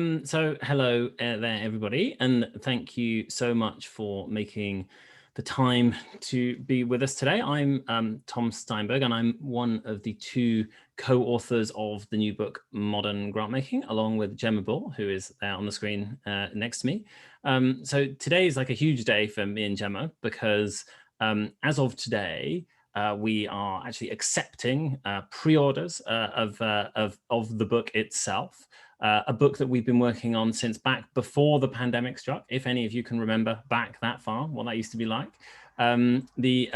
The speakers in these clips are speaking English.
So hello there, everybody, and thank you so much for making the time to be with us today. I'm Tom Steinberg, and I'm one of the two co-authors of the new book, Modern Grantmaking, along with Gemma, who is there on the screen next to me. So today is like a huge day for me and Gemma because as of today, we are actually accepting pre-orders of the book itself. A book that we've been working on since back before the pandemic struck, if any of you can remember back that far, what that used to be like. The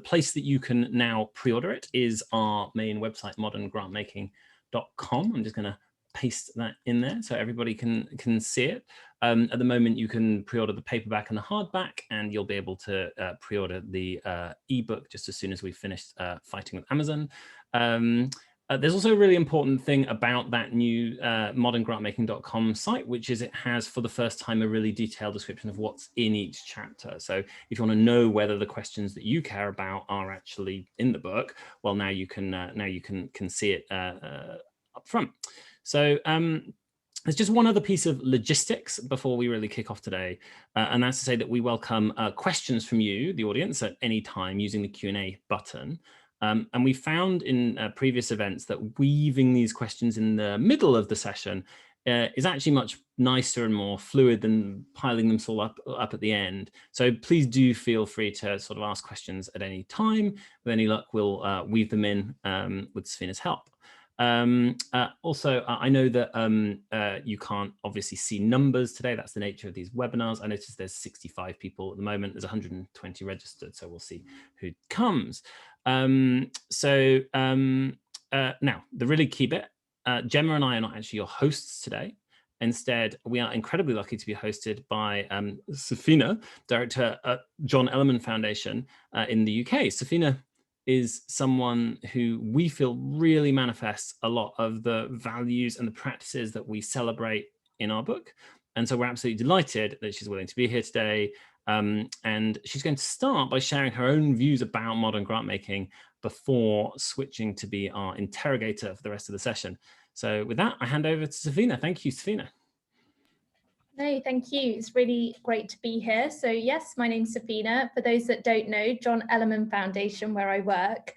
place that you can now pre-order it is our main website, moderngrantmaking.com. I'm just going to paste that in there so everybody can see it. At the moment, you can pre-order the paperback and the hardback, and you'll be able to pre-order the ebook just as soon as we've finished fighting with Amazon. There's also a really important thing about that new moderngrantmaking.com site, which is it has, for the first time, a really detailed description of what's in each chapter. So if you want to know whether the questions that you care about are actually in the book, well, now you can see it up front. So there's just one other piece of logistics before we really kick off today, and that's to say that we welcome questions from you, the audience, at any time using the Q&A button. And we found in previous events that weaving these questions in the middle of the session is actually much nicer and more fluid than piling them all up at the end. So please do feel free to sort of ask questions at any time. With any luck, we'll weave them in with Sufina's help. Also, I know that you can't obviously see numbers today. That's the nature of these webinars. I noticed there's 65 people at the moment. There's 120 registered, so we'll see who comes. Now, the really key bit, Gemma and I are not actually your hosts today. Instead, we are incredibly lucky to be hosted by Sufina, director at John Ellerman Foundation in the UK. Sufina is someone who we feel really manifests a lot of the values and the practices that we celebrate in our book. And so we're absolutely delighted that she's willing to be here today. And she's going to start by sharing her own views about modern grant making before switching to be our interrogator for the rest of the session. So with that, I hand over to Sufina. Thank you, Sufina. No, thank you. It's really great to be here. So yes, my name's Sufina. For those that don't know, John Ellerman Foundation, where I work.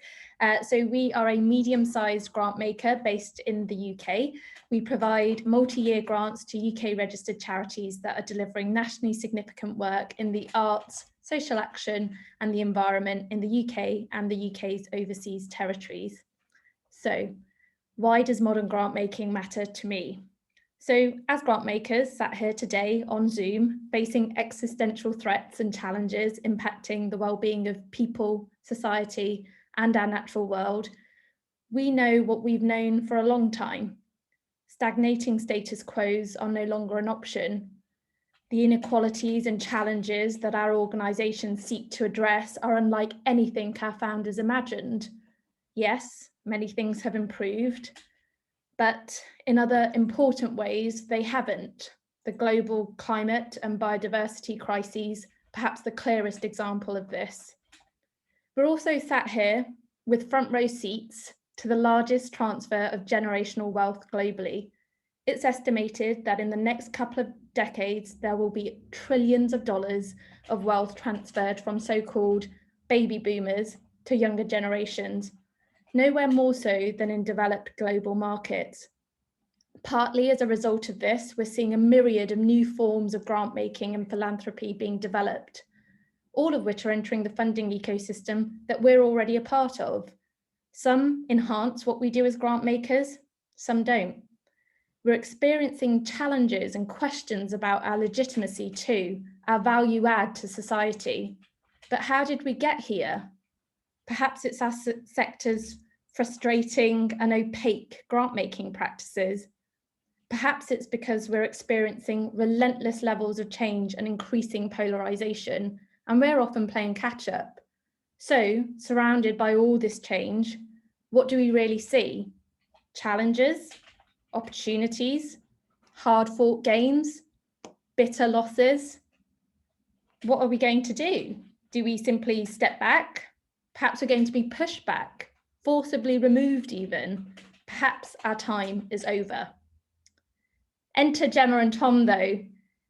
So we are a medium-sized grant maker based in the UK. We provide multi-year grants to UK registered charities that are delivering nationally significant work in the arts, social action and the environment in the UK and the UK's overseas territories. So why does modern grant making matter to me? So as grant makers sat here today on Zoom, facing existential threats and challenges impacting the well-being of people, society, and our natural world, we know what we've known for a long time. Stagnating status quos are no longer an option. The inequalities and challenges that our organisations seek to address are unlike anything our founders imagined. Yes, many things have improved, but in other important ways, they haven't. The global climate and biodiversity crises, perhaps the clearest example of this. We're also sat here with front row seats to the largest transfer of generational wealth globally. It's estimated that in the next couple of decades, there will be trillions of dollars of wealth transferred from so-called baby boomers to younger generations, nowhere more so than in developed global markets. Partly as a result of this, we're seeing a myriad of new forms of grant making and philanthropy being developed, all of which are entering the funding ecosystem that we're already a part of. Some enhance what we do as grant makers, some don't. We're experiencing challenges and questions about our legitimacy too, our value add to society. But how did we get here? Perhaps it's our sector's frustrating and opaque grant-making practices. Perhaps it's because we're experiencing relentless levels of change and increasing polarization, and we're often playing catch-up. So, surrounded by all this change, what do we really see? Challenges, opportunities, hard-fought gains, bitter losses? What are we going to do? Do we simply step back? Perhaps we're going to be pushed back, forcibly removed even. Perhaps our time is over. Enter Gemma and Tom though.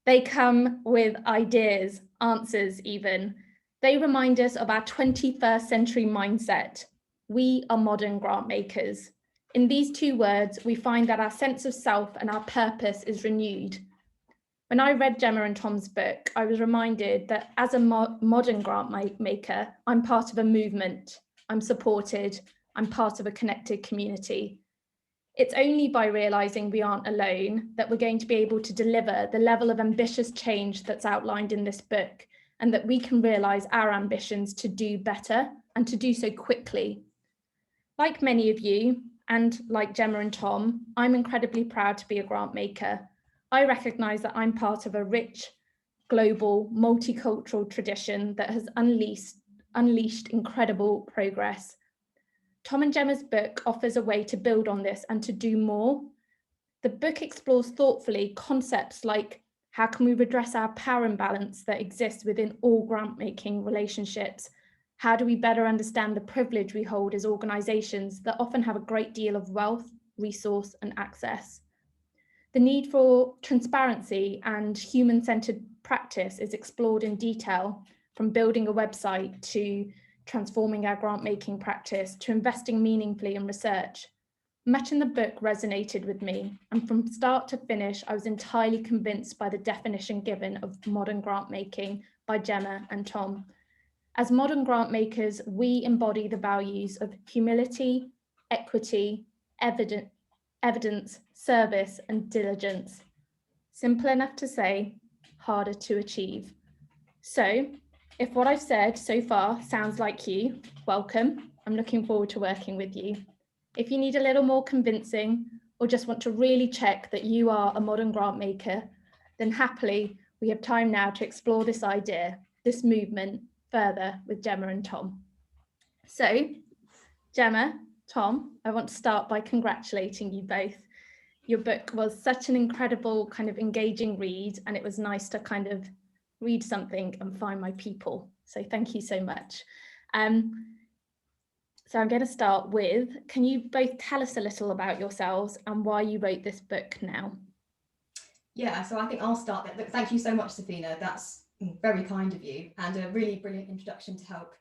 They come with ideas, answers even. They remind us of our 21st century mindset. We are modern grant makers. In these two words, we find that our sense of self and our purpose is renewed. When I read Gemma and Tom's book, I was reminded that as a modern grant maker, I'm part of a movement. I'm supported. I'm part of a connected community. It's only by realising we aren't alone that we're going to be able to deliver the level of ambitious change that's outlined in this book, and that we can realise our ambitions to do better and to do so quickly. Like many of you, and like Gemma and Tom, I'm incredibly proud to be a grant maker. I recognise that I'm part of a rich, global, multicultural tradition that has unleashed incredible progress. Tom and Gemma's book offers a way to build on this and to do more. The book explores thoughtfully concepts like how can we redress our power imbalance that exists within all grant-making relationships? How do we better understand the privilege we hold as organisations that often have a great deal of wealth, resource and access? The need for transparency and human-centred practice is explored in detail, from building a website to transforming our grant-making practice to investing meaningfully in research. Much in the book resonated with me, and from start to finish, I was entirely convinced by the definition given of modern grant-making by Gemma and Tom. As modern grant makers, we embody the values of humility, equity, evidence, service, and diligence. Simple enough to say, harder to achieve. So, if what I've said so far sounds like you, welcome. I'm looking forward to working with you. If you need a little more convincing or just want to really check that you are a modern grant maker, then happily, we have time now to explore this idea, this movement further with Gemma and Tom. So, Gemma, Tom, I want to start by congratulating you both. Your book was such an incredible kind of engaging read, and it was nice to kind of read something and find my people. So thank you so much. So I'm going to start with, can you both tell us a little about yourselves and why you wrote this book now? Yeah, so I think I'll start there. Look, thank you so much, Sufina. That's very kind of you, and a really brilliant introduction to help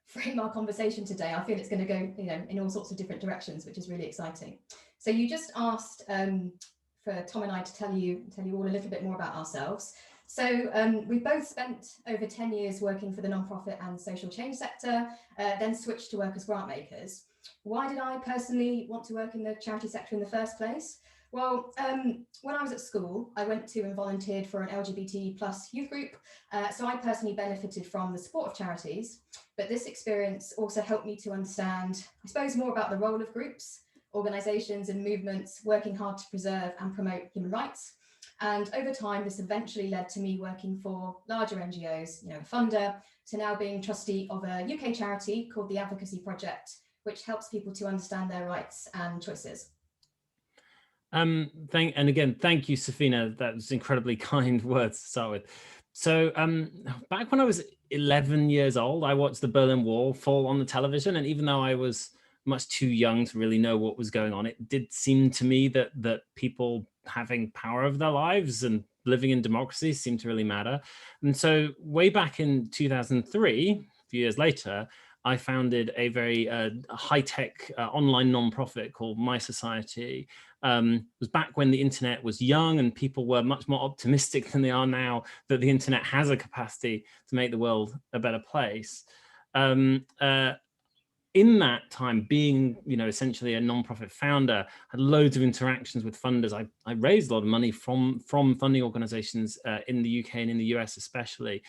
frame our conversation today. I feel it's going to go, in all sorts of different directions, which is really exciting. So you just asked for Tom and I to tell you all a little bit more about ourselves. So we've both spent over 10 years working for the nonprofit and social change sector, then switched to work as grant makers. Why did I personally want to work in the charity sector in the first place? Well, when I was at school, I went to and volunteered for an LGBT+ youth group. So I personally benefited from the support of charities, but this experience also helped me to understand, I suppose, more about the role of groups, organisations and movements working hard to preserve and promote human rights. And over time, this eventually led to me working for larger NGOs, a funder, to now being trustee of a UK charity called the Advocacy Project, which helps people to understand their rights and choices. And again, thank you, Sufina. That was incredibly kind words to start with. So back when I was 11 years old, I watched the Berlin Wall fall on the television. And even though I was much too young to really know what was going on, it did seem to me that people having power over their lives and living in democracy seemed to really matter. And so way back in 2003, a few years later, I founded a very high-tech online nonprofit called My Society. It was back when the internet was young and people were much more optimistic than they are now that the internet has a capacity to make the world a better place. In that time, being essentially a nonprofit founder, had loads of interactions with funders. I raised a lot of money from funding organizations in the UK and in the US especially.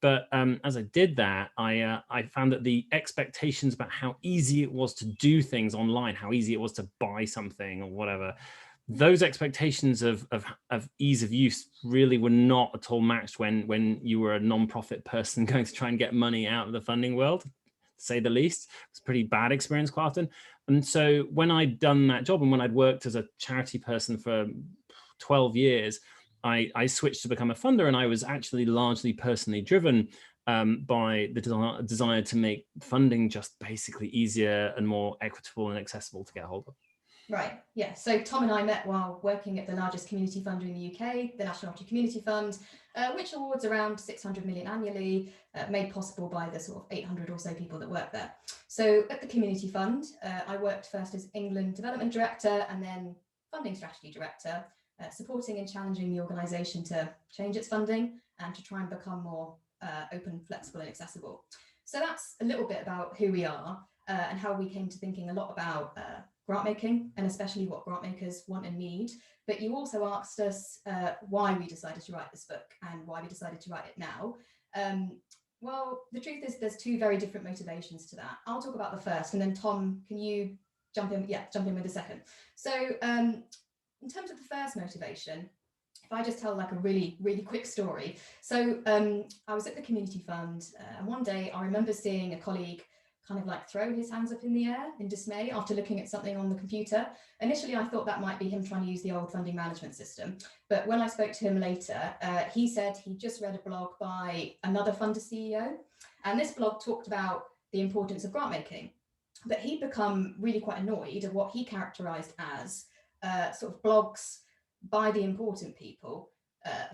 But as I did that, I found that the expectations about how easy it was to do things online, how easy it was to buy something or whatever, those expectations of ease of use really were not at all matched when you were a nonprofit person going to try and get money out of the funding world, to say the least. It's a pretty bad experience quite often. And so when I'd done that job and when I'd worked as a charity person for 12 years, I switched to become a funder, and I was actually largely personally driven by the desire to make funding just basically easier and more equitable and accessible to get hold of. Right, yeah. So Tom and I met while working at the largest community funder in the UK, the National Lottery Community Fund, which awards around 600 million annually, made possible by the sort of 800 or so people that work there. So at the Community Fund, I worked first as England Development Director and then Funding Strategy Director, supporting and challenging the organisation to change its funding and to try and become more open, flexible and accessible. So that's a little bit about who we are and how we came to thinking a lot about grant making, and especially what grant makers want and need. But you also asked us why we decided to write this book and why we decided to write it now. Well, the truth is there's two very different motivations to that. I'll talk about the first, and then Tom, can you jump in? Yeah, jump in with the second. So in terms of the first motivation, if I just tell like a really quick story. So I was at the Community Fund and one day I remember seeing a colleague kind of like throw his hands up in the air in dismay after looking at something on the computer. Initially, I thought that might be him trying to use the old funding management system. But when I spoke to him later, he said he just read a blog by another funder CEO. And this blog talked about the importance of grant making. But he'd become really quite annoyed at what he characterized as sort of blogs by the important people,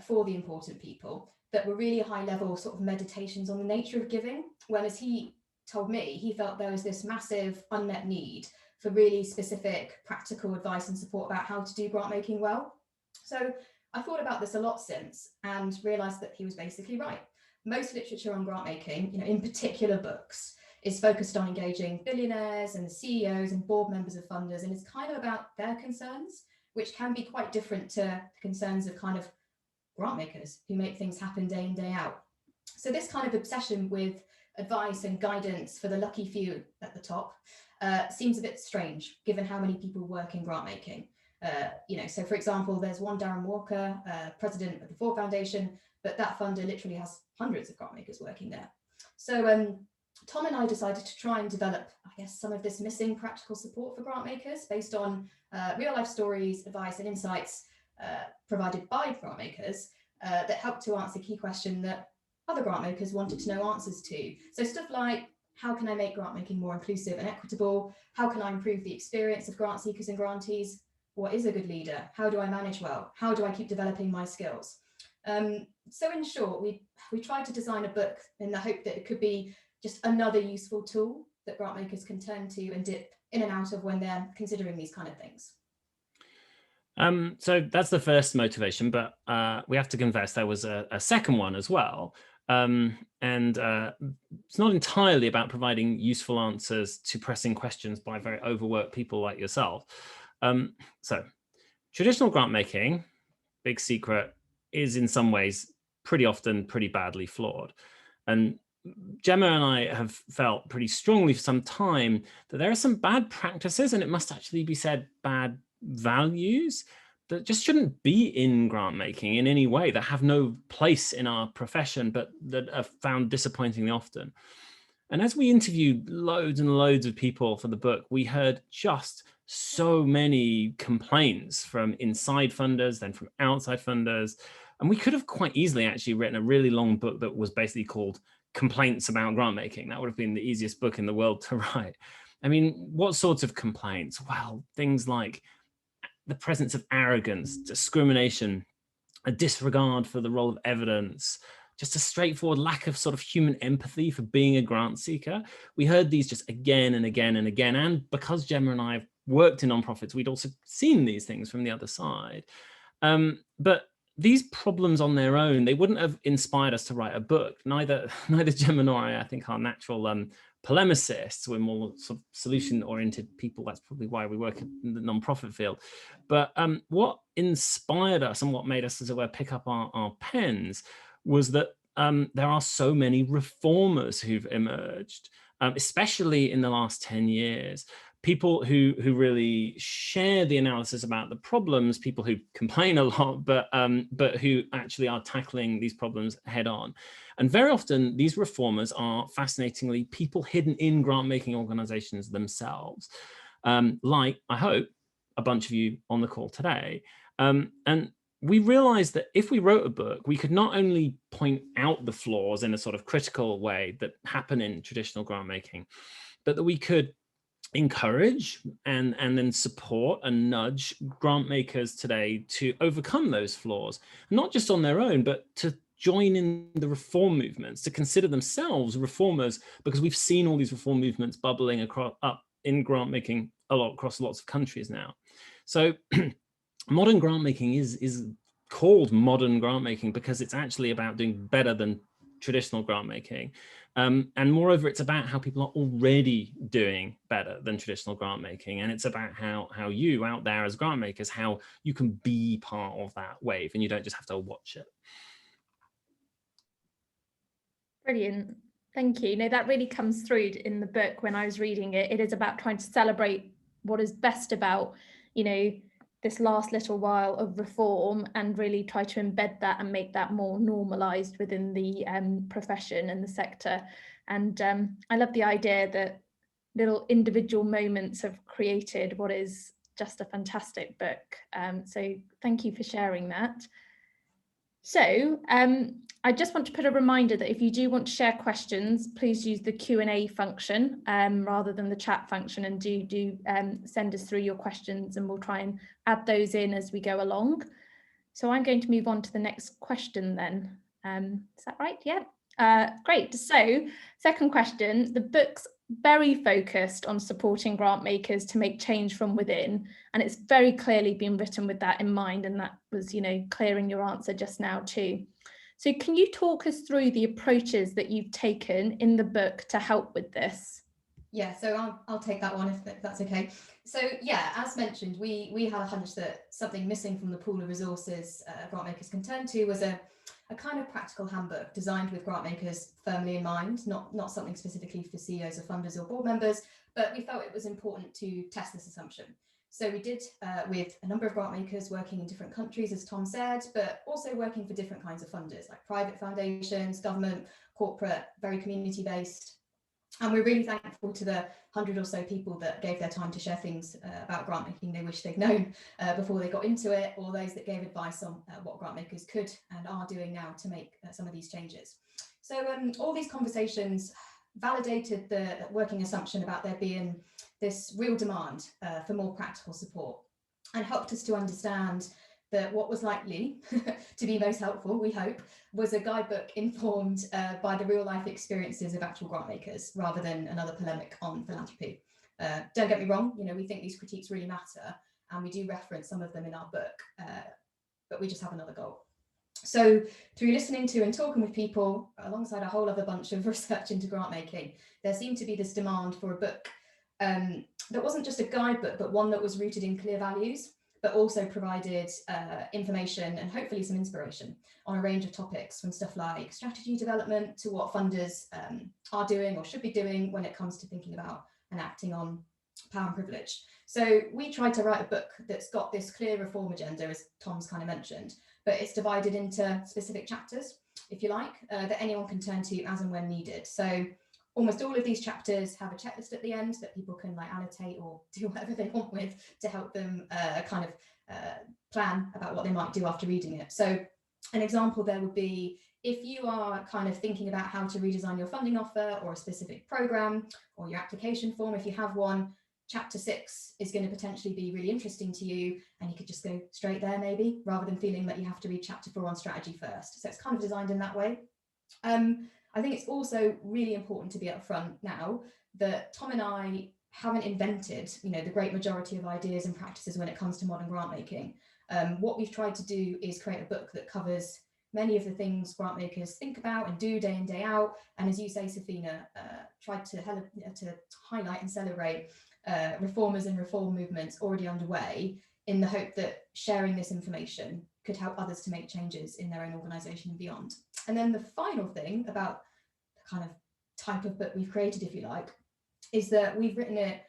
for the important people, that were really high level sort of meditations on the nature of giving. When, as he told me, he felt there was this massive unmet need for really specific practical advice and support about how to do grant making well. So I thought about this a lot since and realized that he was basically right. Most literature on grant making, in particular books, is focused on engaging billionaires and the CEOs and board members of funders, and it's kind of about their concerns, which can be quite different to the concerns of kind of grant makers who make things happen day in, day out. So this kind of obsession with advice and guidance for the lucky few at the top seems a bit strange, given how many people work in grant making. So for example, there's one Darren Walker, president of the Ford Foundation, but that funder literally has hundreds of grant makers working there. So Tom and I decided to try and develop, I guess, some of this missing practical support for grant makers based on real life stories, advice and insights provided by grant makers that help to answer key question that other grant makers wanted to know answers to. So stuff like, how can I make grant making more inclusive and equitable? How can I improve the experience of grant seekers and grantees? What is a good leader? How do I manage well? How do I keep developing my skills? So in short, we tried to design a book in the hope that it could be just another useful tool that grant makers can turn to and dip in and out of when they're considering these kind of things. So that's the first motivation, but we have to confess there was a second one as well. It's not entirely about providing useful answers to pressing questions by very overworked people like yourself. So traditional grant making, big secret, is in some ways pretty often pretty badly flawed. And Gemma and I have felt pretty strongly for some time that there are some bad practices, and it must actually be said bad values, that just shouldn't be in grant making in any way, that have no place in our profession, but that are found disappointingly often. And as we interviewed loads and loads of people for the book, we heard just so many complaints from inside funders, then from outside funders. And we could have quite easily actually written a really long book that was basically called Complaints About Grant Making. That would have been the easiest book in the world to write. I mean, what sorts of complaints? Well, things like the presence of arrogance, discrimination, a disregard for the role of evidence, just a straightforward lack of sort of human empathy for being a grant seeker. We heard these just again and again and again. And because Gemma and I have worked in nonprofits, we'd also seen these things from the other side. But these problems on their own, they wouldn't have inspired us to write a book. Neither Gemma nor I think, are natural polemicists. We're more sort of solution-oriented people. That's probably why we work in the nonprofit field. But what inspired us and what made us, as it were, pick up our pens was that there are so many reformers who've emerged, especially in the last 10 years. People who really share the analysis about the problems, people who complain a lot, but who actually are tackling these problems head on. And very often these reformers are fascinatingly people hidden in grant-making organizations themselves, like, I hope, a bunch of you on the call today. And we realized that if we wrote a book, we could not only point out the flaws in a sort of critical way that happen in traditional grant making, but that we could encourage and then support and nudge grant makers today to overcome those flaws, not just on their own, but to join in the reform movements, to consider themselves reformers, because we've seen all these reform movements bubbling up in grant making across lots of countries now. So modern grant making is called modern grant making because it's actually about doing better than traditional grant making. And moreover, it's about how people are already doing better than traditional grant making. And it's about how you out there as grant makers, how you can be part of that wave and you don't just have to watch it. Brilliant. Thank you. No, that really comes through in the book when I was reading it. It is about trying to celebrate what is best about, this last little while of reform and really try to embed that and make that more normalized within the profession and the sector. And I love the idea that little individual moments have created what is just a fantastic book. So thank you for sharing that. So I just want to put a reminder that if you do want to share questions, please use the Q&A function rather than the chat function, and do send us through your questions and we'll try and add those in as we go along. So I'm going to move on to the next question then. Is that right? Yeah. Great. So second question, the book's very focused on supporting grant makers to make change from within, and it's very clearly been written with that in mind, and that was clear in your answer just now too. So can you talk us through the approaches that you've taken in the book to help with this? Yeah, so I'll take that one if that's okay. So yeah, as mentioned, we had a hunch that something missing from the pool of resources grant makers can turn to was a kind of practical handbook designed with grant makers firmly in mind, not something specifically for CEOs or funders or board members, but we felt it was important to test this assumption. So we did with a number of grant makers working in different countries, as Tom said, but also working for different kinds of funders like private foundations, government, corporate, very community-based. And we're really thankful to the 100 or so people that gave their time to share things about grant making they wish they'd known before they got into it, or those that gave advice on what grant makers could and are doing now to make some of these changes. So all these conversations validated the working assumption about there being this real demand for more practical support, and helped us to understand that what was likely to be most helpful, we hope, was a guidebook informed by the real life experiences of actual grant makers rather than another polemic on philanthropy. Don't get me wrong, we think these critiques really matter, and we do reference some of them in our book, but we just have another goal. So through listening to and talking with people, alongside a whole other bunch of research into grant making, there seemed to be this demand for a book that wasn't just a guidebook, but one that was rooted in clear values, but also provided information and hopefully some inspiration on a range of topics, from stuff like strategy development to what funders are doing or should be doing when it comes to thinking about and acting on power and privilege. So we tried to write a book that's got this clear reform agenda, as Tom's kind of mentioned, but it's divided into specific chapters, if you like, that anyone can turn to as and when needed. So almost all of these chapters have a checklist at the end that people can annotate or do whatever they want with to help them plan about what they might do after reading it. So an example there would be, if you are kind of thinking about how to redesign your funding offer or a specific program or your application form, if you have one, chapter 6 is going to potentially be really interesting to you, and you could just go straight there maybe, rather than feeling that you have to read chapter 4 on strategy first. So it's kind of designed in that way. I think it's also really important to be upfront now that Tom and I haven't invented, the great majority of ideas and practices when it comes to modern grant making. What we've tried to do is create a book that covers many of the things grant makers think about and do day in, day out. And as you say, Sufina, tried to highlight and celebrate reformers and reform movements already underway, in the hope that sharing this information could help others to make changes in their own organisation and beyond. And then the final thing about the kind of type of book we've created, if you like, is that we've written it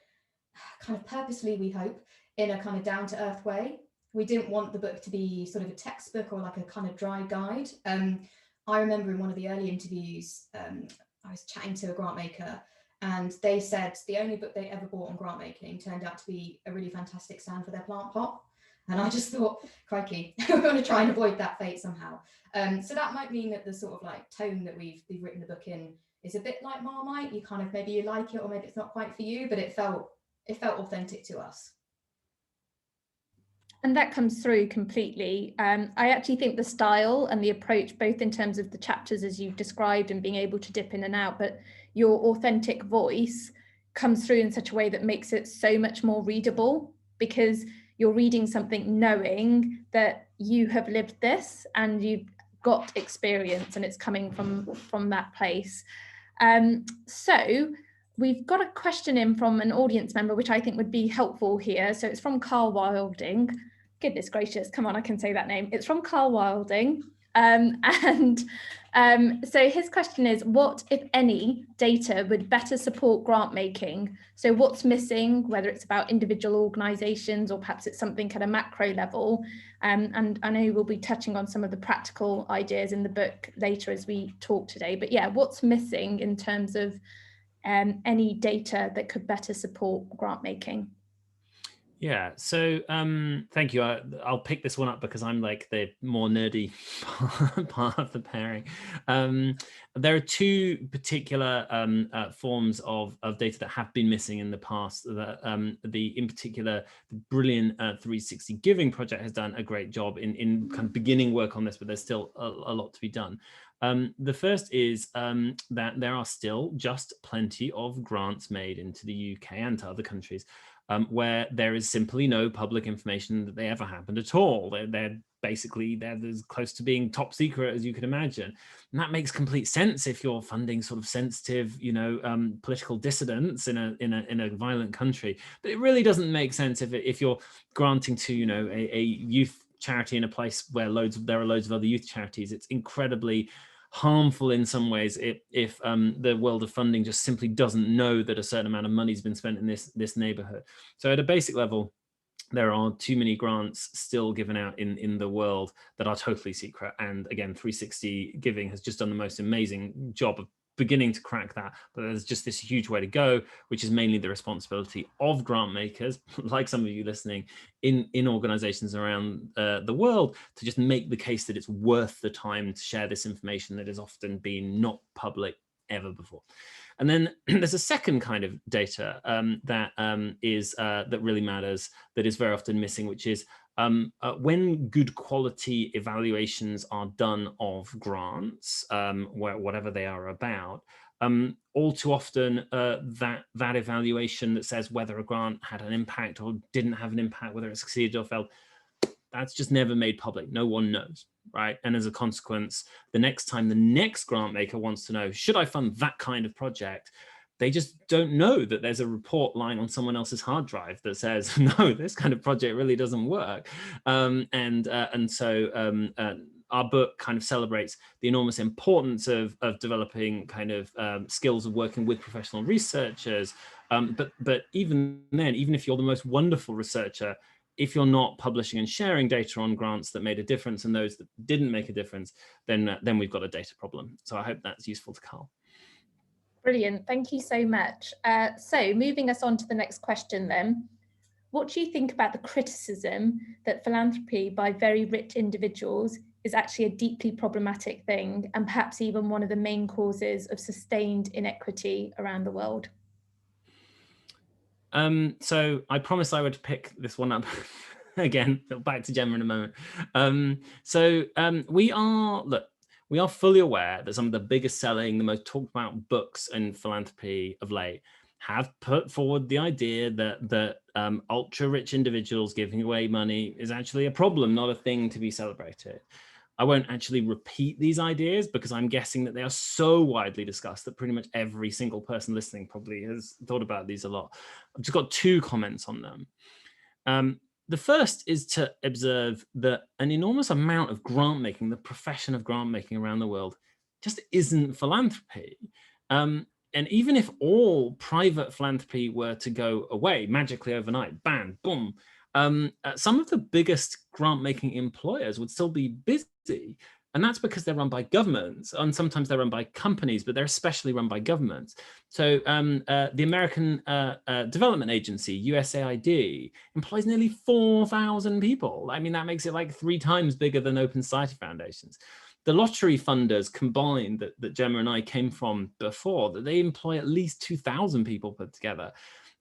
kind of purposely, we hope, in a kind of down-to-earth way. We didn't want the book to be sort of a textbook or like a kind of dry guide. I remember in one of the early interviews, I was chatting to a grant maker, and they said the only book they ever bought on grant making turned out to be a really fantastic stand for their plant pot. And I just thought, crikey, we're going to try and avoid that fate somehow. So that might mean that the sort of tone that we've written the book in is a bit like Marmite. You kind of, maybe you like it or maybe it's not quite for you, but it felt it felt authentic to us. And that comes through completely. I actually think the style and the approach, both in terms of the chapters as you've described and being able to dip in and out, but your authentic voice comes through in such a way that makes it so much more readable, because you're reading something knowing that you have lived this and you've got experience and it's coming from that place. So we've got a question in from an audience member, which I think would be helpful here. So it's from Carl Wilding. Goodness gracious, come on, I can say that name. It's from Carl Wilding. So his question is, what, if any, data would better support grant making? So what's missing, whether it's about individual organisations or perhaps it's something at a macro level? And I know we'll be touching on some of the practical ideas in the book later as we talk today. But yeah, what's missing in terms of any data that could better support grant making? Yeah, so thank you. I'll pick this one up because I'm like the more nerdy part of the pairing. There are two particular forms of data that have been missing in the past. In particular, the brilliant 360 Giving project has done a great job in kind of beginning work on this, but there's still a lot to be done. The first is that there are still just plenty of grants made into the UK and to other countries where there is simply no public information that they ever happened at all. They're as close to being top secret as you could imagine. And that makes complete sense if you're funding sort of sensitive, political dissidents in a violent country. But it really doesn't make sense if you're granting to, a youth charity in a place where there are loads of other youth charities. It's incredibly harmful in some ways if the world of funding just simply doesn't know that a certain amount of money has been spent in this neighborhood. So at a basic level, there are too many grants still given out in the world that are totally secret. And again, 360 Giving has just done the most amazing job of beginning to crack that, but there's just this huge way to go, which is mainly the responsibility of grant makers, like some of you listening, in organizations around the world, to just make the case that it's worth the time to share this information that has often been not public ever before. And then there's a second kind of data that really matters, that is very often missing, which is when good quality evaluations are done of grants, whatever they are about, all too often that evaluation that says whether a grant had an impact or didn't have an impact, whether it succeeded or failed, that's just never made public. No one knows, right? And as a consequence, the next time the next grant maker wants to know, should I fund that kind of project? They just don't know that there's a report lying on someone else's hard drive that says, no, this kind of project really doesn't work. So our book kind of celebrates the enormous importance of developing kind of skills of working with professional researchers. But even then, even if you're the most wonderful researcher, if you're not publishing and sharing data on grants that made a difference and those that didn't make a difference, then we've got a data problem. So I hope that's useful to Carl. Brilliant, thank you so much. So moving us on to the next question then. What do you think about the criticism that philanthropy by very rich individuals is actually a deeply problematic thing and perhaps even one of the main causes of sustained inequity around the world? So I promised I would pick this one up again, back to Gemma in a moment. We are fully aware that some of the biggest selling, the most talked about books in philanthropy of late have put forward the idea that ultra rich individuals giving away money is actually a problem, not a thing to be celebrated. I won't actually repeat these ideas because I'm guessing that they are so widely discussed that pretty much every single person listening probably has thought about these a lot. I've just got two comments on them. The first is to observe that an enormous amount of grant making, the profession of grant making around the world, just isn't philanthropy. And even if all private philanthropy were to go away magically overnight, bam, boom, some of the biggest grant-making employers would still be busy. And that's because they're run by governments, and sometimes they're run by companies, but they're especially run by governments. So the American Development Agency, USAID, employs nearly 4,000 people. I mean, that makes it like 3 times bigger than Open Society Foundations. The lottery funders combined that Gemma and I came from before, that they employ at least 2,000 people put together.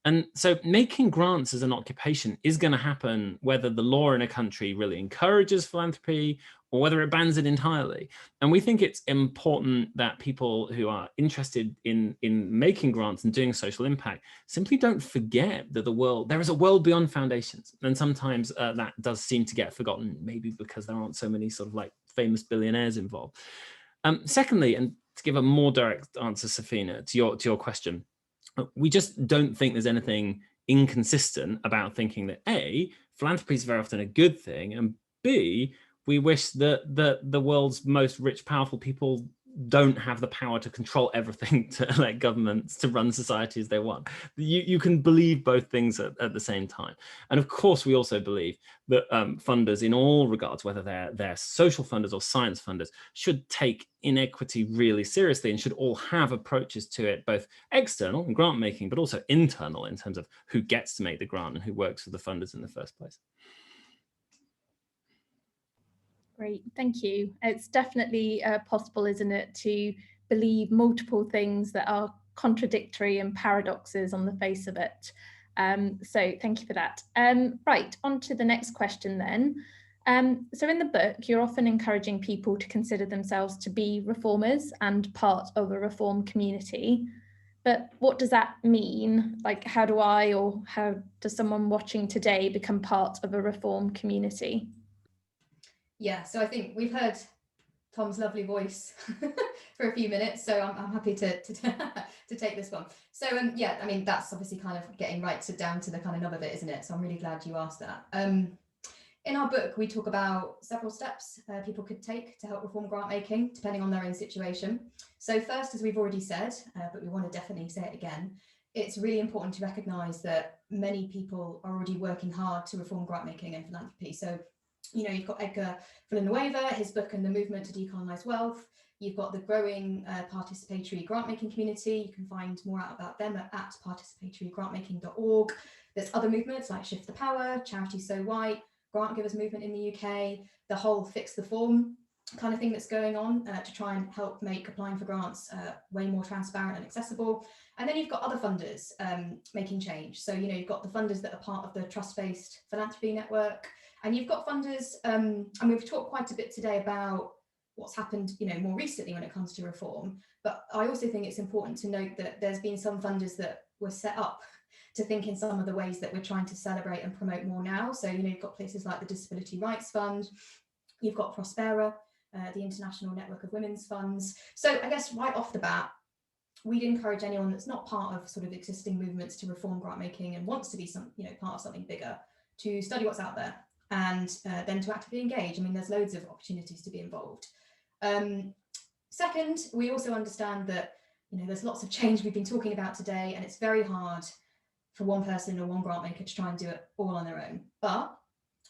And so making grants as an occupation is going to happen whether the law in a country really encourages philanthropy or whether it bans it entirely. And we think it's important that people who are interested in making grants and doing social impact simply don't forget that there is a world beyond foundations. And sometimes that does seem to get forgotten, maybe because there aren't so many sort of like famous billionaires involved. Secondly, and to give a more direct answer, Sufina, to your question, we just don't think there's anything inconsistent about thinking that A, philanthropy is very often a good thing, and B, we wish that the world's most rich, powerful people don't have the power to control everything, to elect governments, to run society as they want. You can believe both things at the same time. And of course, we also believe that funders in all regards, whether they're social funders or science funders, should take inequity really seriously and should all have approaches to it, both external in grant making, but also internal in terms of who gets to make the grant and who works for the funders in the first place. Great, thank you. It's definitely possible, isn't it, to believe multiple things that are contradictory and paradoxes on the face of it. So thank you for that. Right, on to the next question then. So in the book, you're often encouraging people to consider themselves to be reformers and part of a reform community. But what does that mean? Like, how do I, or how does someone watching today become part of a reform community? Yeah, so I think we've heard Tom's lovely voice for a few minutes, so I'm happy to take this one. So yeah, I mean, that's obviously kind of getting down to the kind of nub of it, isn't it? So I'm really glad you asked that. In our book, we talk about several steps people could take to help reform grant making, depending on their own situation. So first, as we've already said, but we want to definitely say it again, it's really important to recognise that many people are already working hard to reform grant making and philanthropy. So you've got Edgar Villanueva, his book and the movement to decolonize wealth. You've got the growing participatory grant-making community. You can find more out about them at participatorygrantmaking.org. There's other movements like Shift the Power, Charity So White, Grant Givers Movement in the UK, the whole Fix the Form kind of thing that's going on to try and help make applying for grants way more transparent and accessible. And then you've got other funders making change. So, you've got the funders that are part of the trust-based philanthropy network, and you've got funders, and we've talked quite a bit today about what's happened, more recently when it comes to reform. But I also think it's important to note that there's been some funders that were set up to think in some of the ways that we're trying to celebrate and promote more now. So, you've got places like the Disability Rights Fund, you've got Prospera, the International Network of Women's Funds. So I guess right off the bat, we'd encourage anyone that's not part of sort of existing movements to reform grant making and wants to be part of something bigger, to study what's out there and then to actively engage. I mean, there's loads of opportunities to be involved. Second, we also understand that there's lots of change we've been talking about today, and it's very hard for one person or one grant maker to try and do it all on their own. But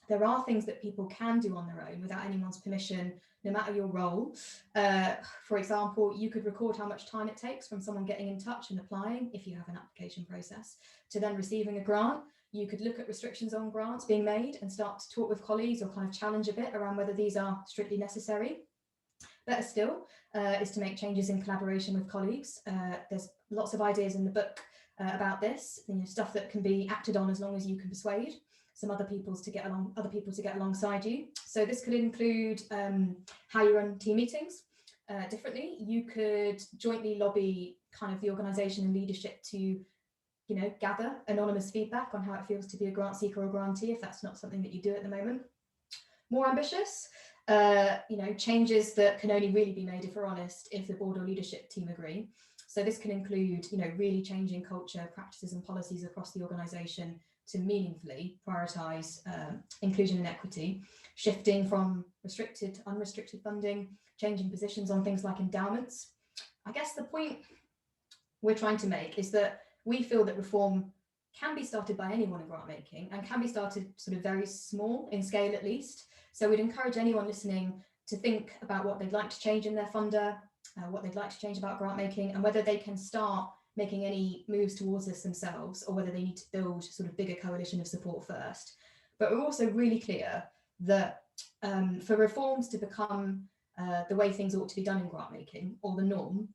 there are things that people can do on their own without anyone's permission, no matter your role. For example, you could record how much time it takes from someone getting in touch and applying, if you have an application process, to then receiving a grant. You could look at restrictions on grants being made and start to talk with colleagues or kind of challenge a bit around whether these are strictly necessary. Better still is to make changes in collaboration with colleagues. There's lots of ideas in the book about this, stuff that can be acted on as long as you can persuade some other people to get alongside you. So this could include how you run team meetings differently. You could jointly lobby kind of the organisation and leadership to gather anonymous feedback on how it feels to be a grant seeker or grantee, if that's not something that you do at the moment. More ambitious, changes that can only really be made, if we're honest, if the board or leadership team agree. So this can include, really changing culture, practices and policies across the organisation to meaningfully prioritise inclusion and equity, shifting from restricted to unrestricted funding, changing positions on things like endowments. I guess the point we're trying to make is that we feel that reform can be started by anyone in grant making and can be started sort of very small in scale at least. So we'd encourage anyone listening to think about what they'd like to change in their funder, what they'd like to change about grant making, and whether they can start making any moves towards this themselves, or whether they need to build sort of bigger coalition of support first. But we're also really clear that for reforms to become the way things ought to be done in grant making, or the norm,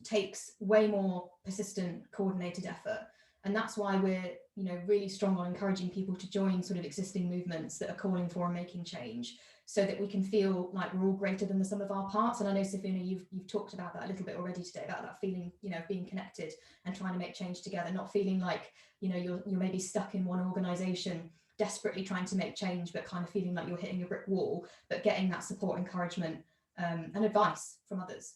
takes way more persistent, coordinated effort. And that's why we're, you know, really strong on encouraging people to join sort of existing movements that are calling for and making change, so that we can feel like we're all greater than the sum of our parts. And I know, Sufina, you've talked about that a little bit already today, about that feeling, you know, of being connected and trying to make change together, not feeling like, you know, you're maybe stuck in one organisation desperately trying to make change, but kind of feeling like you're hitting a brick wall, but getting that support, encouragement, and advice from others.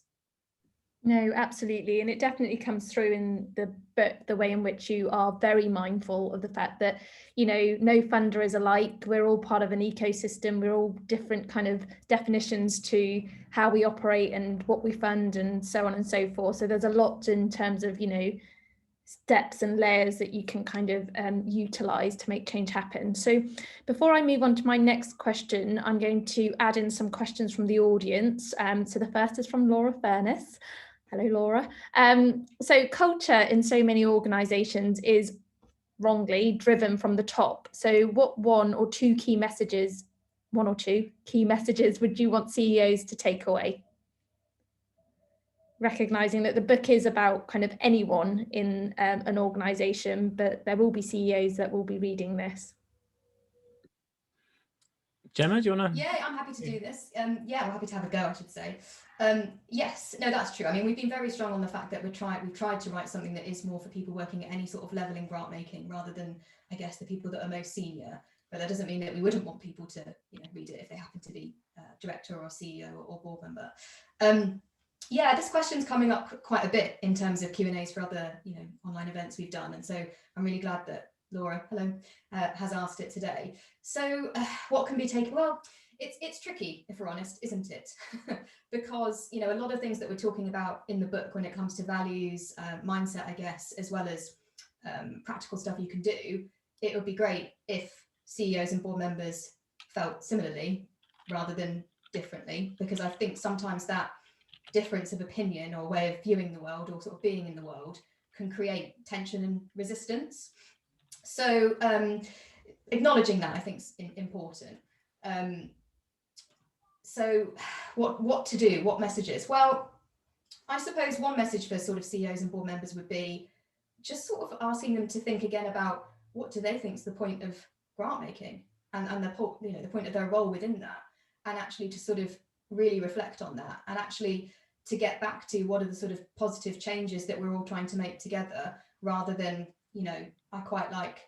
No, absolutely. And it definitely comes through in the book, the way in which you are very mindful of the fact that, you know, no funder is alike. We're all part of an ecosystem. We're all different kind of definitions to how we operate and what we fund and so on and so forth. So there's a lot in terms of, you know, steps and layers that you can kind of utilize to make change happen. So before I move on to my next question, I'm going to add in some questions from the audience. So the first is from Laura Furness. Hello, Laura. So culture in so many organizations is wrongly driven from the top. So what one or two key messages would you want CEOs to take away? Recognizing that the book is about kind of anyone in an organization, but there will be CEOs that will be reading this. Gemma, do you want to? Yeah, I'm happy to do this. Yeah, we're happy to have a go, I should say. Yes, no, that's true. I mean, we've been very strong on the fact that we've tried to write something that is more for people working at any sort of level in grant making, rather than, I guess, the people that are most senior. But that doesn't mean that we wouldn't want people to, you know, read it if they happen to be director or CEO or board member. Yeah, this question's coming up quite a bit in terms of Q&As for other, you know, online events we've done, and so I'm really glad that Laura, hello, has asked it today. So what can be taken? Well, it's tricky, if we're honest, isn't it? Because, you know, a lot of things that we're talking about in the book when it comes to values, mindset, I guess, as well as practical stuff you can do, it would be great if CEOs and board members felt similarly rather than differently, because I think sometimes that difference of opinion or way of viewing the world or sort of being in the world can create tension and resistance. So acknowledging that, I think, is important. So what to do, what messages? Well, I suppose one message for sort of CEOs and board members would be just sort of asking them to think again about what do they think is the point of grant making and the, you know, the point of their role within that, and actually to sort of really reflect on that, and actually to get back to what are the sort of positive changes that we're all trying to make together, rather than, you know, I quite like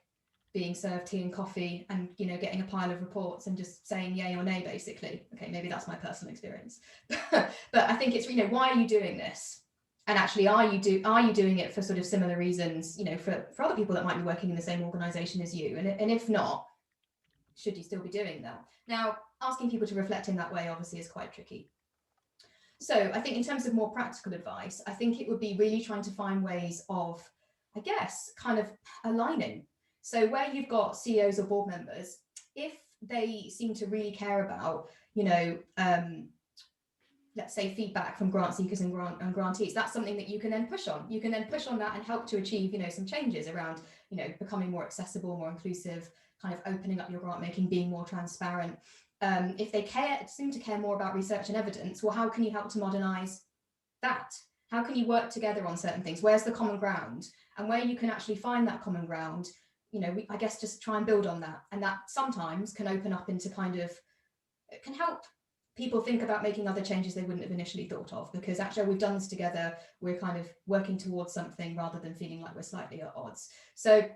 being served tea and coffee and, you know, getting a pile of reports and just saying yay or nay, basically. Okay, maybe that's my personal experience. But I think it's, you know, why are you doing this? And actually, are you doing it for sort of similar reasons, you know, for other people that might be working in the same organization as you? And if not, should you still be doing that? Now, asking people to reflect in that way obviously is quite tricky. So I think in terms of more practical advice, I think it would be really trying to find ways of, I guess, kind of aligning. So where you've got CEOs or board members, if they seem to really care about, you know, let's say feedback from grant seekers and grantees, that's something that you can then push on. You can then push on that and help to achieve, you know, some changes around, you know, becoming more accessible, more inclusive, kind of opening up your grant making, being more transparent. If they seem to care more about research and evidence, well, how can you help to modernize that? How can you work together on certain things? Where's the common ground? And where you can actually find that common ground, you know, I guess just try and build on that. And that sometimes can open up into kind of, it can help people think about making other changes they wouldn't have initially thought of, because actually we've done this together, we're kind of working towards something rather than feeling like we're slightly at odds. So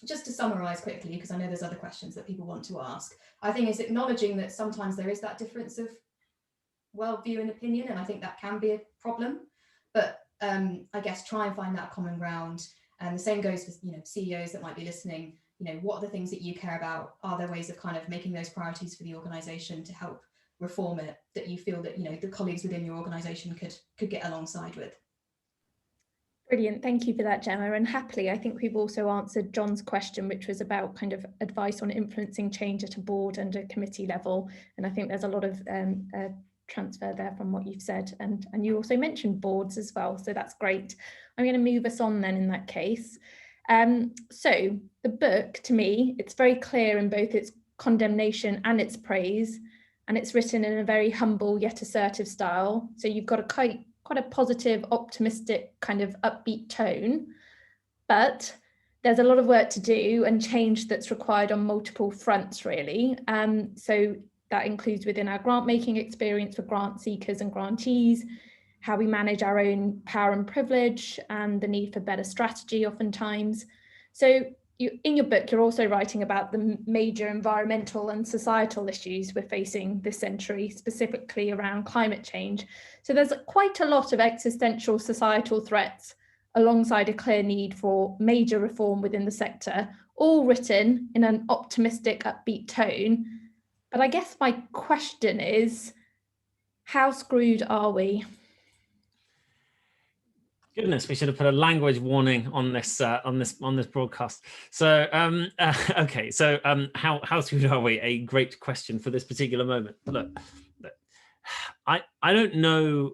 just to summarize quickly, because I know there's other questions that people want to ask, I think it's acknowledging that sometimes there is that difference of worldview and opinion, and I think that can be a problem, but I guess try and find that common ground. And the same goes for, you know, CEOs that might be listening. You know, what are the things that you care about? Are there ways of kind of making those priorities for the organization to help reform it, that you feel that, you know, the colleagues within your organization could get alongside with? Brilliant, thank you for that, Gemma. And happily, I think we've also answered John's question, which was about kind of advice on influencing change at a board and a committee level. And I think there's a lot of transfer there from what you've said. And you also mentioned boards as well, so that's great. I'm going to move us on then in that case. So the book, to me, it's very clear in both its condemnation and its praise, and it's written in a very humble yet assertive style. So you've got a quite a positive, optimistic, kind of upbeat tone, but there's a lot of work to do and change that's required on multiple fronts, really. So that includes within our grant making experience for grant seekers and grantees, how we manage our own power and privilege, and the need for better strategy oftentimes. So in your book, you're also writing about the major environmental and societal issues we're facing this century, specifically around climate change. So there's quite a lot of existential societal threats alongside a clear need for major reform within the sector, all written in an optimistic, upbeat tone. But I guess my question is, how screwed are we? Goodness, we should have put a language warning on this broadcast. So okay, so how screwed are we? A great question for this particular moment. Look, I don't know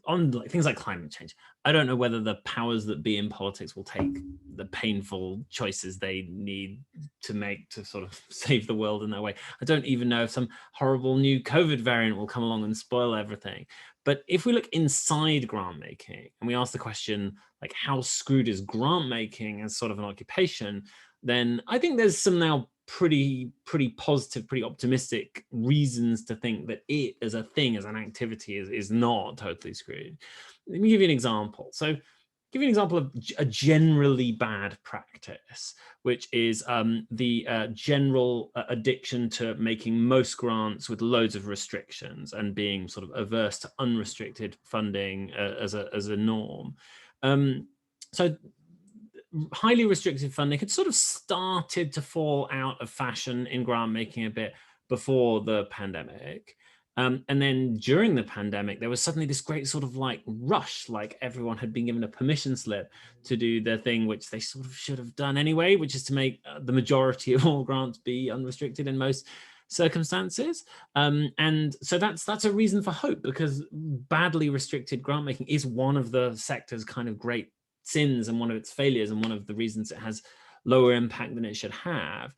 on things like climate change. I don't know whether the powers that be in politics will take the painful choices they need to make to sort of save the world in that way. I don't even know if some horrible new COVID variant will come along and spoil everything. But if we look inside grant making and we ask the question, like, how screwed is grant making as sort of an occupation, then I think there's some now pretty positive, pretty optimistic reasons to think that it as a thing, as an activity, is not totally screwed. Let me give you an example. So give you an example of a generally bad practice, which is the general addiction to making most grants with loads of restrictions and being sort of averse to unrestricted funding as a norm. So highly restricted funding had sort of started to fall out of fashion in grant making a bit before the pandemic. And then during the pandemic, there was suddenly this great sort of like rush, like everyone had been given a permission slip to do the thing which they sort of should have done anyway, which is to make the majority of all grants be unrestricted in most circumstances. And so that's a reason for hope, because badly restricted grant making is one of the sector's kind of great sins and one of its failures and one of the reasons it has lower impact than it should have.